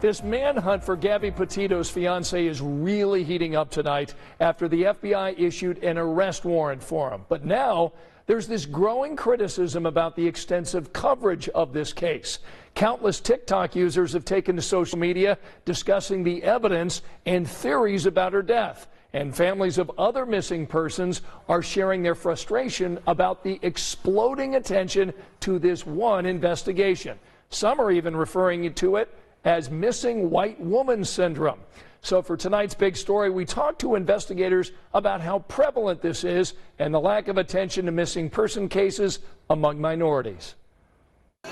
This manhunt for Gabby Petito's fiance is really heating up tonight after the FBI issued an arrest warrant for him. But now there's this growing criticism about the extensive coverage of this case. Countless TikTok users have taken to social media discussing the evidence and theories about her death. And families of other missing persons are sharing their frustration about the exploding attention to this one investigation. Some are even referring to it as missing white woman syndrome. So for tonight's big story, we talked to investigators about how prevalent this is and the lack of attention to missing person cases among minorities.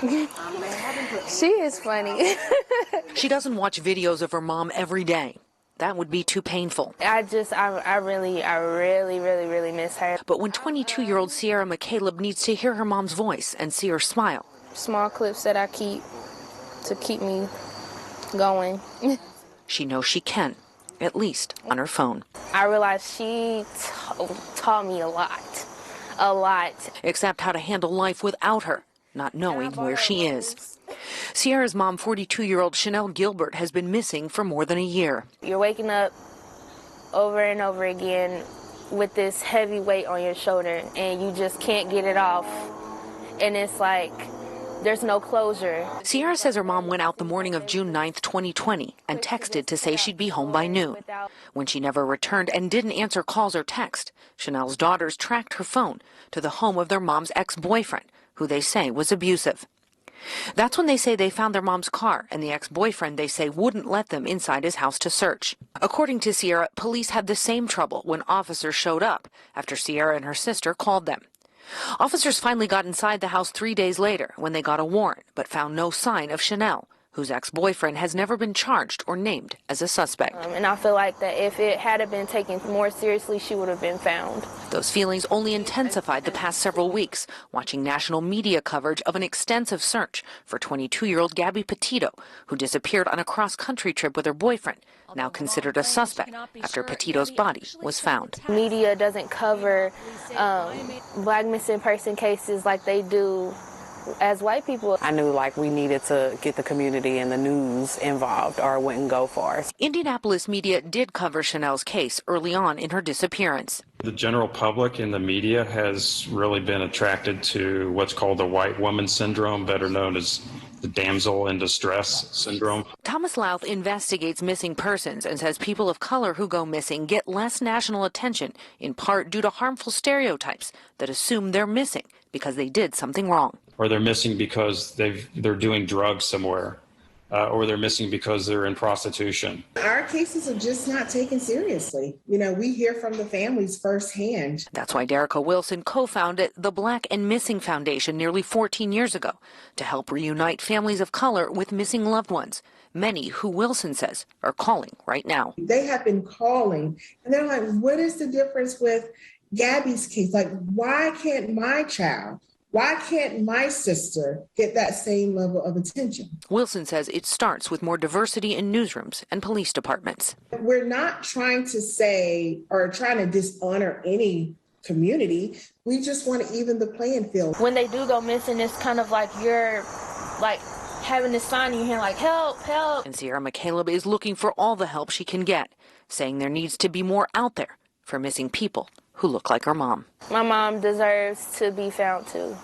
She is funny. She doesn't watch videos of her mom every day. That would be too painful. I really miss her. But when 22-year-old Sierra McCaleb needs to hear her mom's voice and see her smile. Small clips that I keep to keep me going. She knows she can, at least on her phone. I realized she taught me a lot. Except how to handle life without her, not knowing where she is. Sierra's mom, 42-year-old Chenell Gilbert, has been missing for more than a year. You're waking up over and over again with this heavy weight on your shoulder, and you just can't get it off. And it's like, there's no closure. Sierra says her mom went out the morning of June 9th, 2020, and texted to say she'd be home by noon. When she never returned and didn't answer calls or text, Chenell's daughters tracked her phone to the home of their mom's ex-boyfriend, who they say was abusive. That's when they say they found their mom's car, and the ex-boyfriend, they say, wouldn't let them inside his house to search. According to Sierra, police had the same trouble when officers showed up after Sierra and her sister called them. Officers finally got inside the house 3 days later when they got a warrant, but found no sign of Chenell, whose ex-boyfriend has never been charged or named as a suspect. And I feel like that if it had been taken more seriously, she would have been found. Those feelings only intensified the past several weeks, watching national media coverage of an extensive search for 22-year-old Gabby Petito, who disappeared on a cross-country trip with her boyfriend, now considered a suspect after Petito's body was found. Media doesn't cover black missing person cases like they do as white people. I knew we needed to get the community and the news involved or it wouldn't go far. Indianapolis media did cover Chenell's case early on in her disappearance. The general public and the media has really been attracted to what's called the white woman syndrome, better known as the damsel in distress syndrome. Thomas Louth investigates missing persons and says people of color who go missing get less national attention, in part due to harmful stereotypes that assume they're missing because they did something wrong. Or they're missing because they're doing drugs somewhere, or they're missing because they're in prostitution. Our cases are just not taken seriously. We hear from the families firsthand. That's why Derica Wilson co-founded the Black and Missing Foundation nearly 14 years ago to help reunite families of color with missing loved ones, many who Wilson says are calling right now. They have been calling, and they're like, what is the difference with Gabby's case? Why can't my child? Why can't my sister get that same level of attention? Wilson says it starts with more diversity in newsrooms and police departments. We're not trying to say or trying to dishonor any community. We just want to even the playing field. When they do go missing, it's kind of like you're having this sign in your hand help, help. And Sierra McCaleb is looking for all the help she can get, saying there needs to be more out there for missing people who look like her mom. My mom deserves to be found too.